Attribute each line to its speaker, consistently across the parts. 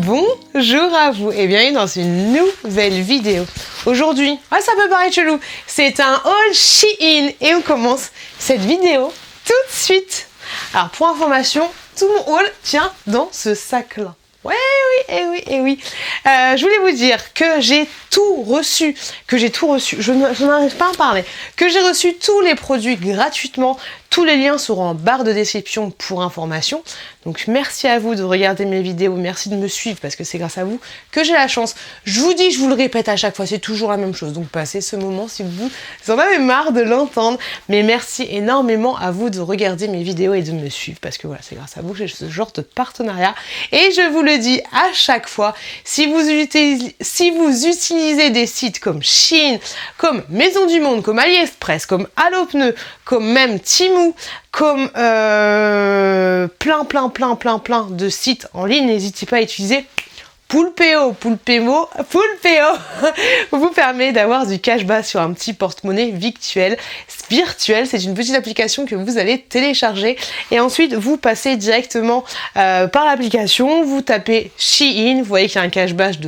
Speaker 1: Bonjour à vous et bienvenue dans une nouvelle vidéo. Aujourd'hui, ça peut paraître chelou, c'est un haul Shein et on commence cette vidéo tout de suite. Alors pour information, tout mon haul tient dans ce sac-là. Ouais, oui. Je voulais vous dire que j'ai tout reçu, je n'arrive pas à en parler, que j'ai reçu tous les produits gratuitement. Tous les liens seront en barre de description pour information. Donc merci à vous de regarder mes vidéos, merci de me suivre parce que c'est grâce à vous que j'ai la chance. Je vous dis, je vous le répète à chaque fois, c'est toujours la même chose. Donc passez ce moment si vous en avez marre de l'entendre. Mais merci énormément à vous de regarder mes vidéos et de me suivre parce que voilà, c'est grâce à vous que j'ai ce genre de partenariat. Et je vous le dis à chaque fois, si vous utilisez des sites comme Shein, comme Maison du Monde, comme AliExpress, comme Allopneus, comme même Temu, comme plein de sites en ligne, n'hésitez pas à utiliser Poulpeo vous permet d'avoir du cashback sur un petit porte-monnaie virtuel. C'est une petite application que vous allez télécharger et ensuite vous passez directement par l'application, vous tapez Shein, vous voyez qu'il y a un cashback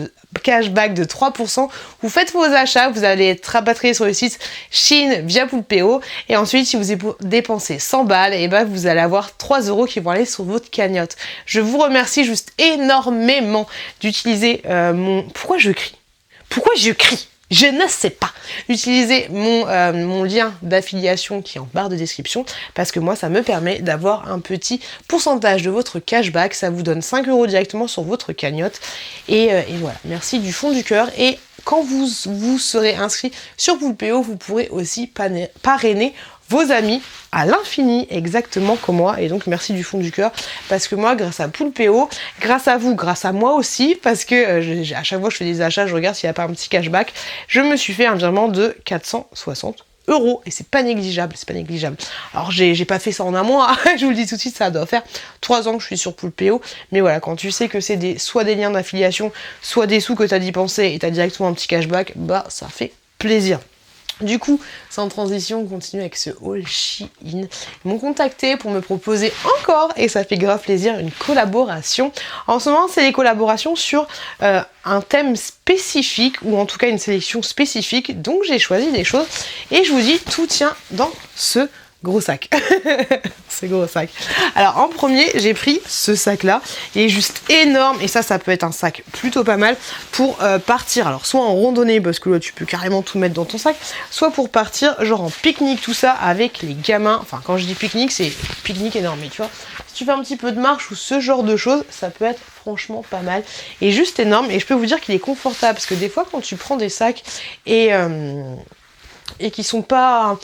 Speaker 1: de 3%, vous faites vos achats, vous allez être rapatrié sur le site Shein via Poulpeo et ensuite si vous dépensez 100 balles, et ben vous allez avoir 3 € qui vont aller sur votre cagnotte. Je vous remercie juste énormément d'utiliser Pourquoi je crie? Je ne sais pas. Utilisez mon lien d'affiliation qui est en barre de description parce que moi ça me permet d'avoir un petit pourcentage de votre cashback. Ça vous donne 5 € directement sur votre cagnotte. Et voilà, merci du fond du cœur. Et quand vous serez inscrit sur Poulpeo, vous pourrez aussi parrainer vos amis à l'infini, exactement comme moi. Et donc merci du fond du cœur parce que moi, grâce à Poulpeo, grâce à vous, grâce à moi aussi, parce que à chaque fois que je fais des achats, je regarde s'il n'y a pas un petit cashback, je me suis fait un virement de 460 € et c'est pas négligeable. Alors j'ai pas fait ça en un mois, je vous le dis tout de suite, ça doit faire 3 ans que je suis sur Poulpeo, mais voilà, quand tu sais que c'est soit des liens d'affiliation, soit des sous que tu as dépensé et tu as directement un petit cashback, bah ça fait plaisir. Du coup, sans transition, on continue avec ce haul Shein. Ils m'ont contacté pour me proposer encore, et ça fait grave plaisir, une collaboration. En ce moment, c'est des collaborations sur un thème spécifique, ou en tout cas une sélection spécifique. Donc j'ai choisi des choses, et je vous dis, tout tient dans ce gros sac. Ce gros sac. Alors en premier, j'ai pris ce sac là. Il est juste énorme et ça peut être un sac plutôt pas mal pour partir. Alors soit en randonnée parce que là tu peux carrément tout mettre dans ton sac, soit pour partir genre en pique-nique, tout ça avec les gamins. Enfin quand je dis pique-nique, c'est pique-nique énorme. Mais tu vois, si tu fais un petit peu de marche ou ce genre de choses, ça peut être franchement pas mal. Et juste énorme. Et je peux vous dire qu'il est confortable parce que des fois quand tu prends des sacs et qui sont pas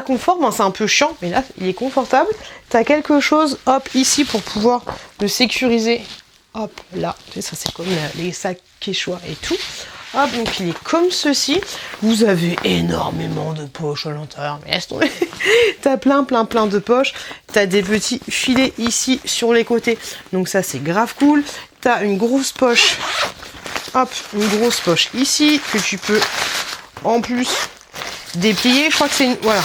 Speaker 1: conformes, c'est un peu chiant, mais là il est confortable. T'as quelque chose, hop, ici pour pouvoir le sécuriser, hop, là, ça c'est comme les sacs Quechua et tout. Hop, donc il est comme ceci. Vous avez énormément de poches à l'intérieur, mais laisse tomber. T'as plein de poches. T'as des petits filets ici sur les côtés, donc ça c'est grave cool. T'as une grosse poche, hop, une grosse poche ici que tu peux en plus déplier. Je crois que c'est une... Voilà.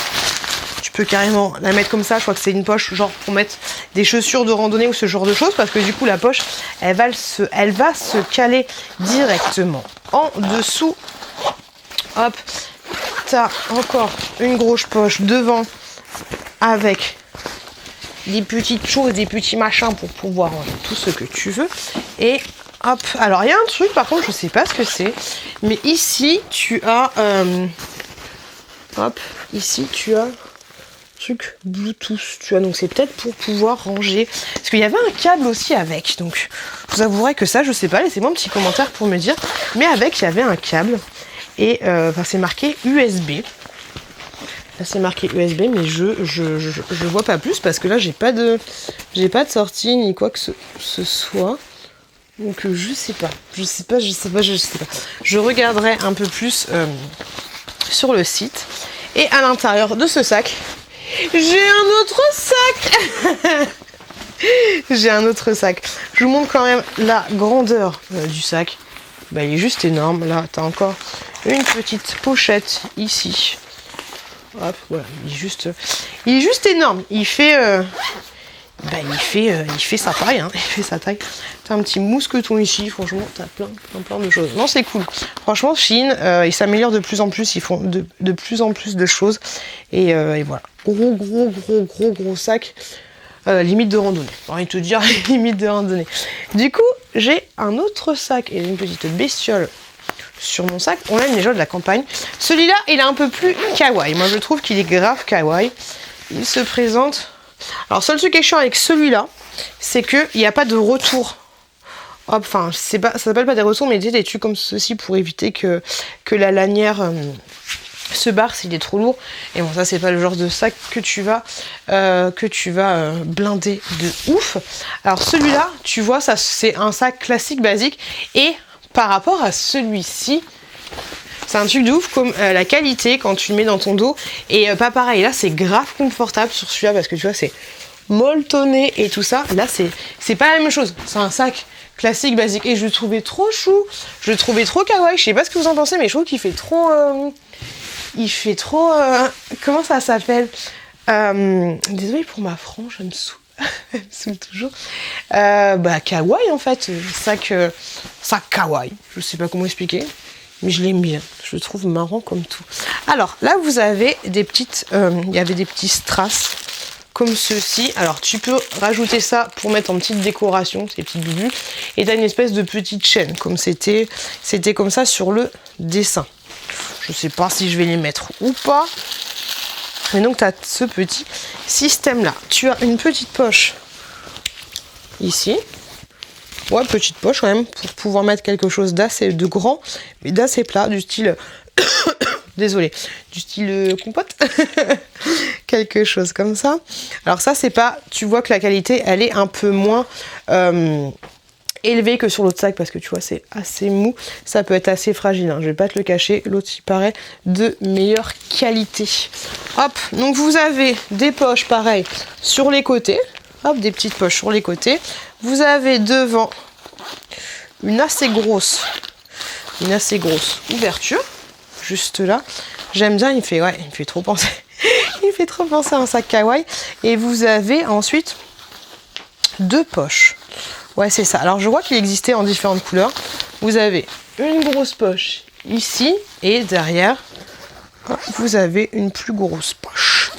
Speaker 1: Tu peux carrément la mettre comme ça. Je crois que c'est une poche genre pour mettre des chaussures de randonnée ou ce genre de choses. Parce que du coup, la poche, elle va se caler directement en dessous. Hop. T'as encore une grosse poche devant avec des petites choses, des petits machins pour pouvoir ranger tout ce que tu veux. Et hop. Alors, il y a un truc, par contre, je sais pas ce que c'est. Mais ici, tu as... hop, ici tu as un truc Bluetooth, tu vois, donc c'est peut-être pour pouvoir ranger. Parce qu'il y avait un câble aussi avec, donc je vous avouerai que ça, je sais pas, laissez-moi un petit commentaire pour me dire. Mais avec, il y avait un câble et c'est marqué USB. Là, c'est marqué USB, mais je vois pas plus parce que là, j'ai pas de sortie ni quoi que ce soit. Donc je sais pas. Je regarderai un peu plus sur le site. Et à l'intérieur de ce sac, j'ai un autre sac. Je vous montre quand même la grandeur du sac. Bah, il est juste énorme. Là, t'as encore une petite pochette ici. Hop, voilà, il est juste énorme. Il fait il fait sa taille, hein, il fait sa taille. T'as un petit mousqueton ici, franchement, t'as plein de choses. Non, c'est cool. Franchement, Shein, ils s'améliorent de plus en plus, ils font de plus en plus de choses. Et voilà, gros sac, limite de randonnée. J'ai envie de te dire, limite de randonnée. Du coup, j'ai un autre sac et une petite bestiole sur mon sac. On a une légende de la campagne. Celui-là, il est un peu plus kawaii. Moi, je trouve qu'il est grave kawaii. Il se présente... Alors, seul truc qui est chiant avec celui-là, c'est qu'il n'y a pas de retour. Hop, enfin, ça s'appelle pas des retours, mais des trucs comme ceci pour éviter que la lanière se barre s'il est trop lourd. Et bon, ça, c'est pas le genre de sac que tu vas blinder de ouf. Alors, celui-là, tu vois, ça, c'est un sac classique, basique. Et par rapport à celui-ci, c'est un truc de ouf comme la qualité quand tu le mets dans ton dos. Et pas pareil, là c'est grave confortable sur celui-là parce que tu vois c'est molletonné et tout ça. Là c'est pas la même chose, c'est un sac classique, basique. Et je le trouvais trop chou, je le trouvais trop kawaii. Je sais pas ce que vous en pensez mais je trouve qu'il fait trop... comment ça s'appelle désolée pour ma frange, elle me saoule. Elle me saoule toujours. Kawaii en fait, sac kawaii, je sais pas comment expliquer. Mais je l'aime bien, je le trouve marrant comme tout. Alors là vous avez des petites, il y avait des petits strass comme ceci. Alors tu peux rajouter ça pour mettre en petite décoration, ces petites bulles. Et t'as une espèce de petite chaîne, comme c'était comme ça sur le dessin. Je sais pas si je vais les mettre ou pas. Mais donc tu as ce petit système là. Tu as une petite poche ici. Ouais, petite poche quand même, pour pouvoir mettre quelque chose d'assez grand, mais d'assez plat, du style... Désolée, du style compote. Quelque chose comme ça. Alors ça, c'est pas... Tu vois que la qualité, elle est un peu moins élevée que sur l'autre sac, parce que tu vois, c'est assez mou. Ça peut être assez fragile, hein. Je vais pas te le cacher. L'autre, il paraît de meilleure qualité. Hop, donc vous avez des poches, pareil, sur les côtés. Hop, des petites poches sur les côtés. Vous avez devant une assez grosse ouverture, juste là. J'aime bien, il me fait trop penser. Il fait trop penser à un sac kawaii. Et vous avez ensuite deux poches. Ouais, c'est ça. Alors, je vois qu'il existait en différentes couleurs. Vous avez une grosse poche ici. Et derrière, vous avez une plus grosse poche.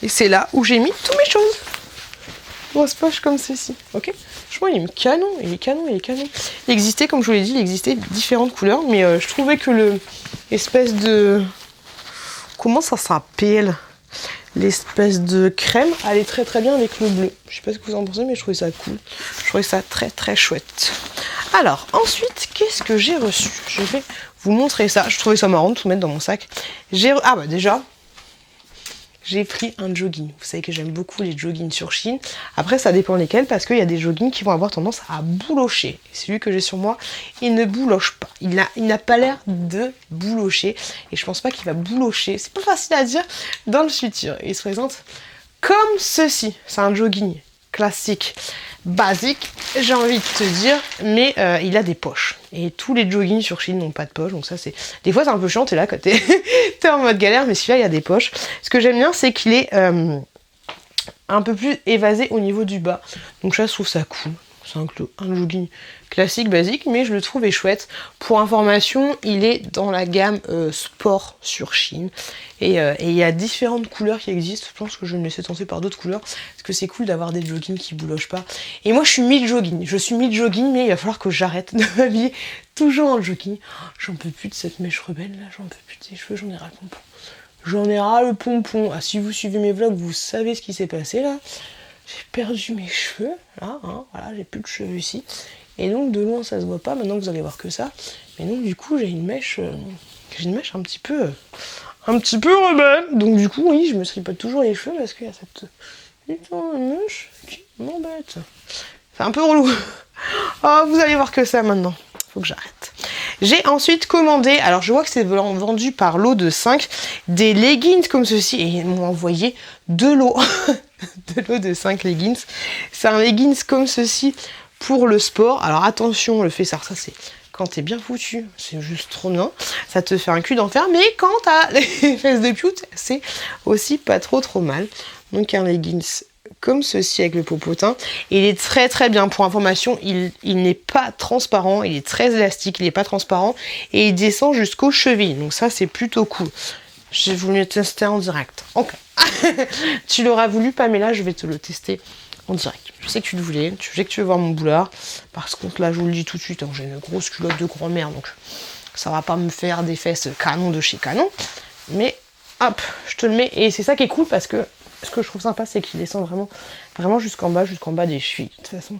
Speaker 1: Et c'est là où j'ai mis toutes mes choses. Grosse poche comme ceci, ok. Franchement, il est canon. Il existait, comme je vous l'ai dit, il existait différentes couleurs, mais je trouvais que l'espèce de... Comment ça s'appelle? L'espèce de crème allait très bien avec le bleu. Je sais pas ce que vous en pensez, mais je trouvais ça cool. Je trouvais ça très chouette. Alors, ensuite, qu'est-ce que j'ai reçu? Je vais vous montrer ça. Je trouvais ça marrant de tout mettre dans mon sac. Déjà... J'ai pris un jogging. Vous savez que j'aime beaucoup les joggings sur Shein. Après, ça dépend lesquels, parce qu'il y a des joggings qui vont avoir tendance à boulocher. Celui que j'ai sur moi, il ne bouloche pas. Il n'a pas l'air de boulocher. Et je pense pas qu'il va boulocher. C'est pas facile à dire dans le futur. Il se présente comme ceci. C'est un jogging classique, basique, j'ai envie de te dire, mais il a des poches. Et tous les joggings sur Shein n'ont pas de poches, donc ça c'est... Des fois c'est un peu chiant, t'es là quand t'es en mode galère, mais celui-là il y a des poches. Ce que j'aime bien, c'est qu'il est un peu plus évasé au niveau du bas. Donc ça, je trouve ça cool. C'est un jogging classique, basique, mais je le trouvais chouette. Pour information, il est dans la gamme sport sur Shein. Et il y a différentes couleurs qui existent. Je pense que je vais me laisser tenter par d'autres couleurs. Parce que c'est cool d'avoir des joggings qui boulochent pas. Et moi, je suis mi-jogging. Mais il va falloir que j'arrête de m'habiller toujours en jogging. J'en peux plus de cette mèche rebelle, là. J'en peux plus de ses cheveux, j'en ai ras le pompon. J'en ai ras le pompon. Ah, si vous suivez mes vlogs, vous savez ce qui s'est passé, là. J'ai perdu mes cheveux, là, hein, voilà, j'ai plus de cheveux ici. Et donc de loin ça se voit pas, maintenant vous allez voir que ça. Mais donc du coup j'ai une mèche un petit peu rebelle. Donc du coup oui, je me tripote toujours les cheveux parce qu'il y a cette mèche qui m'embête. C'est un peu relou. Oh, vous allez voir que ça maintenant. Faut que j'arrête. J'ai ensuite commandé, alors je vois que c'est vendu par lot de 5, des leggings comme ceci, et ils m'ont envoyé 2 lots. 2 lots de 5 leggings. C'est un leggings comme ceci pour le sport. Alors attention, le fessard, ça c'est quand t'es bien foutu, c'est juste trop bien. Ça te fait un cul d'enfer, mais quand t'as les fesses de pute, c'est aussi pas trop mal. Donc un leggings comme ceci avec le popotin. Et il est très très bien. Pour information, il n'est pas transparent, il est très élastique, il n'est pas transparent et il descend jusqu'aux chevilles. Donc ça, c'est plutôt cool. J'ai voulu le tester en direct. Ok. Tu l'auras voulu, Pamela, je vais te le tester en direct. Je sais que tu le voulais, je sais que tu veux voir mon boulard. Par contre, là, je vous le dis tout de suite, hein, j'ai une grosse culotte de grand-mère, donc ça va pas me faire des fesses canon de chez canon. Mais hop, je te le mets. Et c'est ça qui est cool parce que ce que je trouve sympa, c'est qu'il descend vraiment jusqu'en bas des chevilles. De toute façon,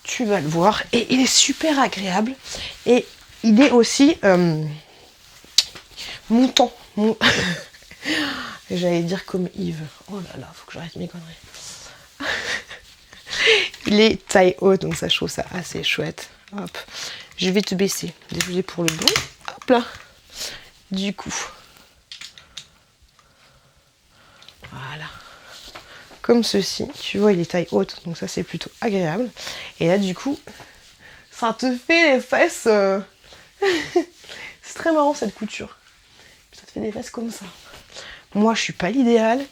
Speaker 1: tu vas le voir. Et il est super agréable. Et il est aussi montant. J'allais dire comme Yves. Oh là là, faut que j'arrête mes conneries. Il est taille haute, donc ça, je trouve ça assez chouette. Hop, je vais te baisser. Désolé pour le bruit. Hop là. Du coup. Voilà. Comme ceci. Tu vois, il est taille haute, donc ça, c'est plutôt agréable. Et là, du coup, ça te fait les fesses. C'est très marrant, cette couture. Ça te fait des fesses comme ça. Moi, je suis pas l'idéal.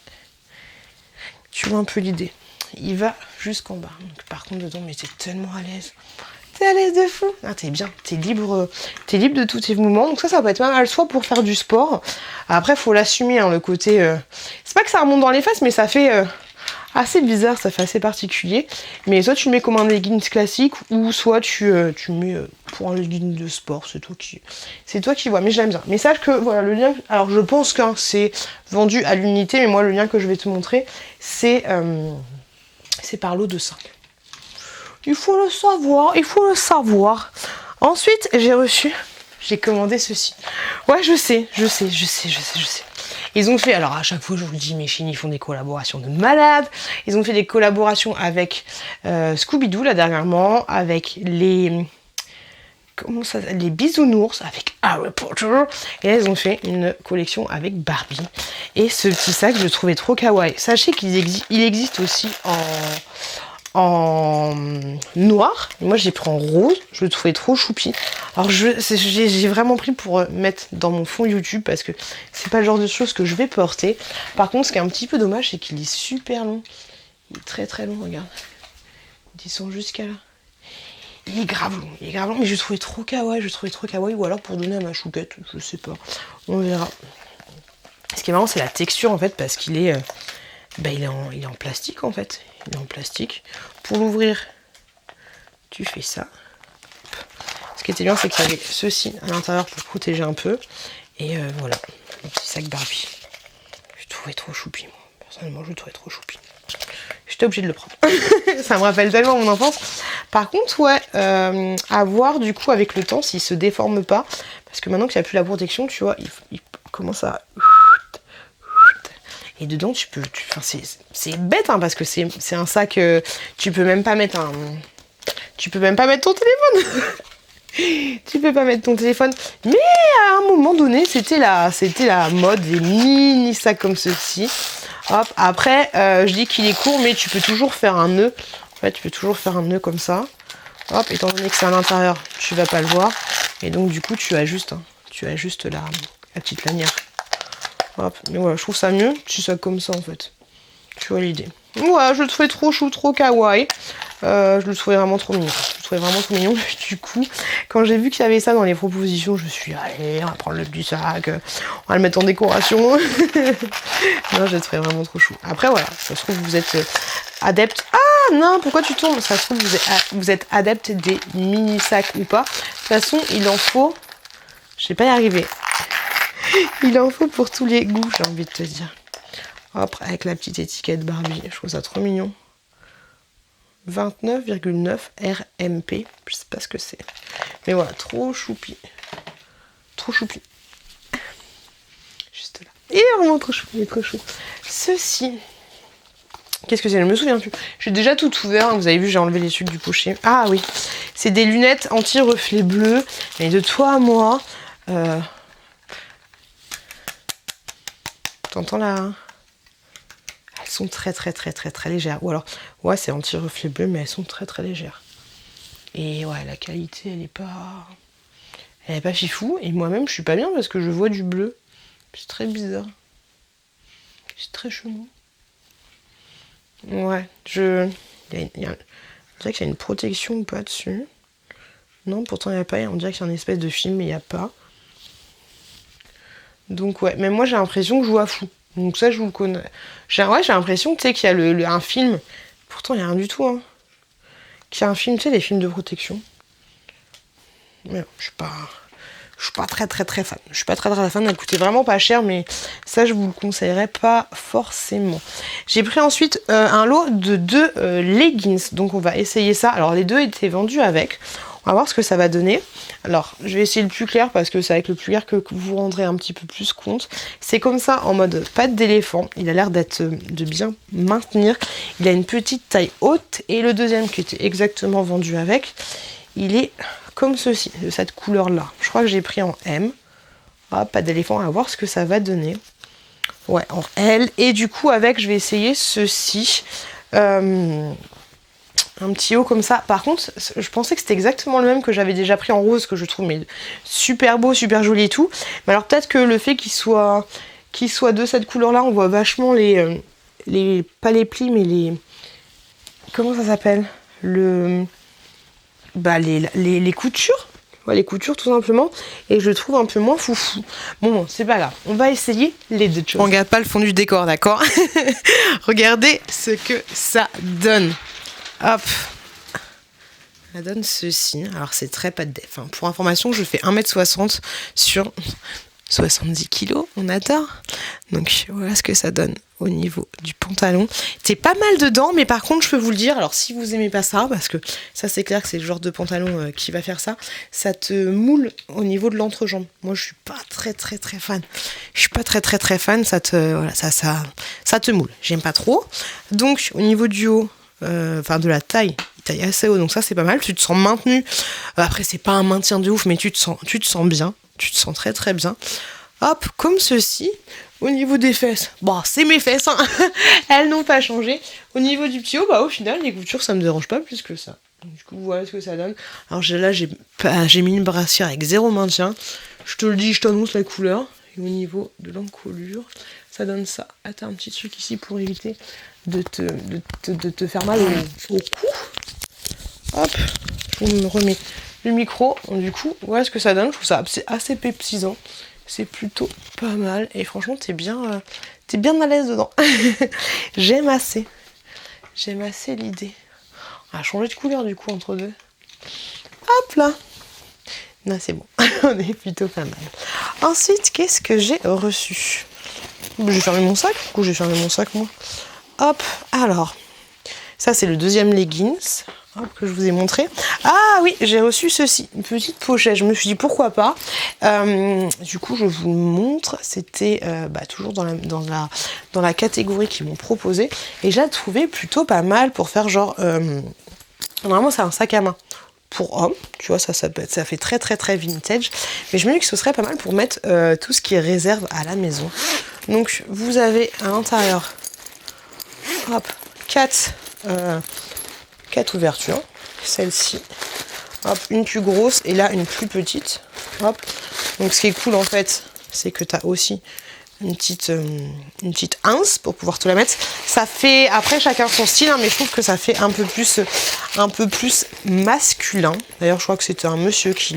Speaker 1: Tu vois un peu l'idée. Il va jusqu'en bas. Donc, par contre, dedans, mais t'es tellement à l'aise. T'es à l'aise de fou. Ah, t'es bien. T'es libre de tous tes mouvements. Donc ça peut être pas mal, soit pour faire du sport. Après, faut l'assumer, hein, le côté... C'est pas que ça remonte dans les fesses, mais ça fait assez bizarre, ça fait assez particulier. Mais soit tu le mets comme un leggings classique, ou soit tu le mets pour un leggings de sport. C'est toi qui vois. Mais j'aime bien. Mais sache que, voilà, le lien... Alors, je pense que c'est vendu à l'unité, mais moi, le lien que je vais te montrer, c'est par lot de 5. Il faut le savoir. Ensuite, j'ai commandé ceci. Ouais, je sais. Ils ont fait, alors à chaque fois je vous le dis, mes chiens, ils font des collaborations de malades. Ils ont fait des collaborations avec Scooby-Doo là dernièrement, avec les bisounours, avec Harry Potter. Et là, ils ont fait une collection avec Barbie. Et ce petit sac, je le trouvais trop kawaii. Sachez qu'il existe aussi en noir. Moi, j'ai pris en rose. Je le trouvais trop choupi. Alors, j'ai vraiment pris pour mettre dans mon fond YouTube parce que c'est pas le genre de choses que je vais porter. Par contre, ce qui est un petit peu dommage, c'est qu'il est super long. Il est très très long, regarde. Il descend jusqu'à là. Il est grave long, mais je le trouvais trop kawaii, ou alors pour donner à ma chouquette, je sais pas. On verra. Ce qui est marrant, c'est la texture en fait, parce qu'il est, il est en plastique en fait. Il est en plastique. Pour l'ouvrir, tu fais ça. Ce qui était bien, c'est qu'il y avait ceci à l'intérieur pour protéger un peu. Et voilà, un petit sac Barbie. Je trouvais trop choupi, moi. Personnellement, je le trouvais trop choupi. J'étais obligée de le prendre. Ça me rappelle tellement mon enfance. Par contre, ouais, à voir du coup avec le temps s'il se déforme pas. Parce que maintenant qu'il n'y a plus la protection, tu vois, il commence à... Et dedans, c'est bête, hein, parce que c'est un sac... tu peux même pas mettre ton téléphone. Tu peux pas mettre ton téléphone. Mais à un moment donné, c'était la mode des mini sacs comme ceci. Hop, après, je dis qu'il est court, mais tu peux toujours faire un nœud. En fait, tu peux toujours faire un nœud comme ça. Hop, étant donné que c'est à l'intérieur, tu vas pas le voir. Et donc, du coup, tu ajustes la petite lanière. Hop, mais voilà, je trouve ça mieux. Tu sais comme ça, en fait. Tu vois l'idée. Ouais, je le trouvais trop chou, trop kawaii. Je le trouvais vraiment trop mignon. Du coup, quand j'ai vu qu'il y avait ça dans les propositions, je me suis dit, allez, on va prendre le petit sac, on va le mettre en décoration. Non, je le trouvais vraiment trop chou. Après, voilà, ça se trouve, vous êtes adepte. Ah non, pourquoi tu tombes? Ça se trouve, vous êtes adepte des mini sacs ou pas. De toute façon, il en faut. Je vais pas y arriver. Il en faut pour tous les goûts, j'ai envie de te dire. Hop, avec la petite étiquette Barbie, je trouve ça trop mignon. 29,9 RMP, je sais pas ce que c'est. Mais voilà, trop choupi. Trop choupi. Juste là. Il est vraiment trop chou, il est trop chou. Ceci. Qu'est-ce que c'est? Je me souviens plus. J'ai déjà tout ouvert, hein. Vous avez vu, j'ai enlevé les sucres du pochet. Ah oui, c'est des lunettes anti-reflet bleu. Mais de toi à moi. T'entends là? Elles sont très légères. Ou alors, ouais, c'est anti-reflet bleu, mais elles sont très légères. Et ouais, la qualité, elle est pas fifou. Et moi-même, je suis pas bien parce que je vois du bleu. C'est très bizarre. C'est très chelou. Ouais, je... On dirait qu'il y a une protection ou pas dessus. Non, pourtant il n'y a pas. On dirait qu'il y a une espèce de film, mais il n'y a pas. Donc ouais, même moi j'ai l'impression que je joue à fou. Donc ça, je vous le connais. J'ai l'impression, tu sais, qu'il y a un film. Pourtant, il n'y a rien du tout, hein. Qu'il y a un film, tu sais, les films de protection. Mais non, je suis pas très très très fan. Je suis pas très très fan. Elle coûtait vraiment pas cher, mais ça, je vous le conseillerais pas forcément. J'ai pris ensuite un lot de 2 leggings. Donc on va essayer ça. Alors les deux étaient vendus avec. On va voir ce que ça va donner. Alors, je vais essayer le plus clair parce que c'est avec le plus clair que vous vous rendrez un petit peu plus compte. C'est comme ça en mode patte d'éléphant. Il a l'air de bien maintenir. Il a une petite taille haute et le deuxième qui était exactement vendu avec, il est comme ceci, de cette couleur-là. Je crois que j'ai pris en M. Ah, patte d'éléphant, on va voir ce que ça va donner. Ouais, en L. Et du coup, avec, je vais essayer ceci. Un petit haut comme ça. Par contre, je pensais que c'était exactement le même que j'avais déjà pris en rose, que je trouve mais super beau, super joli et tout. Mais alors peut-être que le fait qu'il soit de cette couleur-là, on voit vachement pas les plis, mais les... Comment ça s'appelle? Les coutures. Ouais, les coutures tout simplement. Et je le trouve un peu moins foufou. Bon, c'est pas grave. On va essayer les deux choses. On regarde pas le fond du décor, d'accord? Regardez ce que ça donne. Hop, ça donne ceci. Alors c'est très pas de def. Hein. Pour information, je fais 1m60 sur 70 kg. On adore. Donc voilà ce que ça donne au niveau du pantalon. C'est pas mal dedans, mais par contre, je peux vous le dire. Alors si vous aimez pas ça, parce que ça c'est clair que c'est le genre de pantalon qui va faire ça, ça te moule au niveau de l'entrejambe. Moi, je suis pas très très très fan. Je suis pas très très très fan. Ça te moule. J'aime pas trop. Donc au niveau du haut. De la taille assez haut, donc ça c'est pas mal, tu te sens maintenu. Après c'est pas un maintien de ouf, mais tu te sens bien, tu te sens très très bien. Hop, comme ceci. Au niveau des fesses, bon c'est mes fesses, hein. Elles n'ont pas changé. Au niveau du petit haut, au final les coutures ça me dérange pas plus que ça. Donc, du coup voilà ce que ça donne. Alors là j'ai mis une brassière avec 0 maintien. Je te le dis, je t'annonce la couleur. Et au niveau de l'encolure, ça donne ça. Ah, t'as un petit truc ici pour éviter de te faire mal au cou. Hop, on me remet le micro. Du coup, voilà ce que ça donne. Je trouve ça assez pépsisant. C'est plutôt pas mal. Et franchement, t'es bien à l'aise dedans. J'aime assez l'idée. On va changer de couleur du coup entre deux. Hop là. Non, c'est bon. On est plutôt pas mal. Ensuite, qu'est-ce que j'ai reçu? J'ai fermé mon sac. Du coup, j'ai fermé mon sac, moi. Hop, alors. Ça, c'est le deuxième leggings. Hop, que je vous ai montré. Ah oui, j'ai reçu ceci. Une petite pochette. Je me suis dit, pourquoi pas. Du coup, je vous le montre. C'était toujours dans la catégorie qu'ils m'ont proposé. Et je la trouvais plutôt pas mal pour faire genre... Normalement, c'est un sac à main. Pour homme, tu vois, ça fait très très très vintage, mais je me dis que ce serait pas mal pour mettre tout ce qui est réserve à la maison. Donc vous avez à l'intérieur, hop, 4 ouvertures, celle-ci, hop, une plus grosse et là une plus petite, hop. Donc ce qui est cool en fait, c'est que tu as aussi une petite pince pour pouvoir te la mettre. Ça fait, après chacun son style, hein, mais je trouve que ça fait un peu plus masculin. D'ailleurs, je crois que c'était un monsieur qui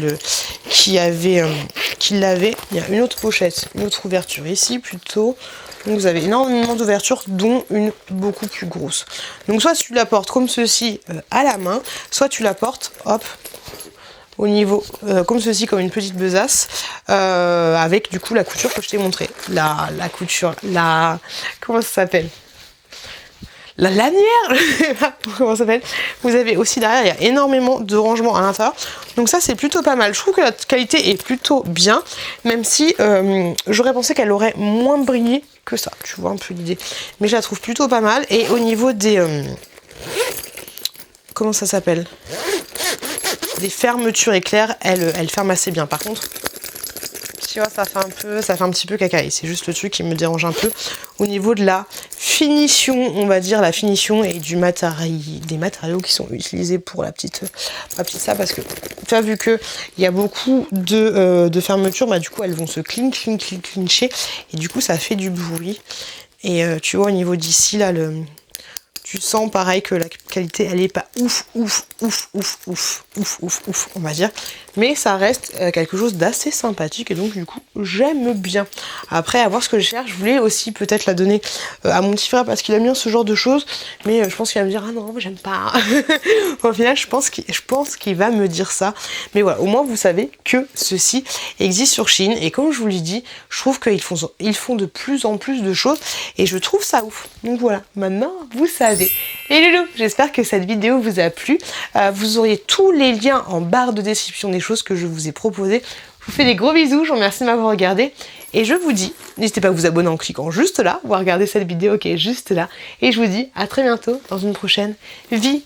Speaker 1: l'avait. Il y a une autre pochette, une autre ouverture ici plutôt. Donc vous avez énormément d'ouvertures, dont une beaucoup plus grosse. Donc soit tu la portes comme ceci à la main, soit tu la portes, hop, au niveau, comme ceci, comme une petite besace, avec du coup la couture que je t'ai montré. La couture, comment ça s'appelle? La lanière. Comment ça s'appelle? Vous avez aussi derrière, il y a énormément de rangements à l'intérieur. Donc ça, c'est plutôt pas mal. Je trouve que la qualité est plutôt bien, même si j'aurais pensé qu'elle aurait moins brillé que ça. Tu vois un peu l'idée. Mais je la trouve plutôt pas mal. Et au niveau des... comment ça s'appelle? Des fermetures éclairs, elle ferme assez bien. Par contre, tu vois, ça fait un petit peu cacaille. C'est juste le truc qui me dérange un peu au niveau de la finition, on va dire la finition et des matériaux qui sont utilisés pour la petite ça, parce que tu as vu que il y a beaucoup de fermetures, du coup elles vont se clincher et du coup ça fait du bruit. Et tu vois au niveau d'ici là Tu sens pareil que la qualité elle est pas ouf, on va dire. Mais ça reste quelque chose d'assez sympathique et donc du coup j'aime bien. Après à voir ce que je cherche, je voulais aussi peut-être la donner à mon petit frère parce qu'il aime bien ce genre de choses. Mais je pense qu'il va me dire ah non j'aime pas. Au final je pense qu'il va me dire ça. Mais voilà, au moins vous savez que ceci existe sur Shein. Et comme je vous l'ai dit, je trouve qu'ils font de plus en plus de choses et je trouve ça ouf. Donc voilà, maintenant vous savez. Les loulous, j'espère que cette vidéo vous a plu. Vous auriez tous les liens en barre de description des choses que je vous ai proposées. Je vous fais des gros bisous, je vous remercie de m'avoir regardé. Et je vous dis, n'hésitez pas à vous abonner en cliquant juste là, ou à regarder cette vidéo qui est juste là. Et je vous dis à très bientôt dans une prochaine vidéo.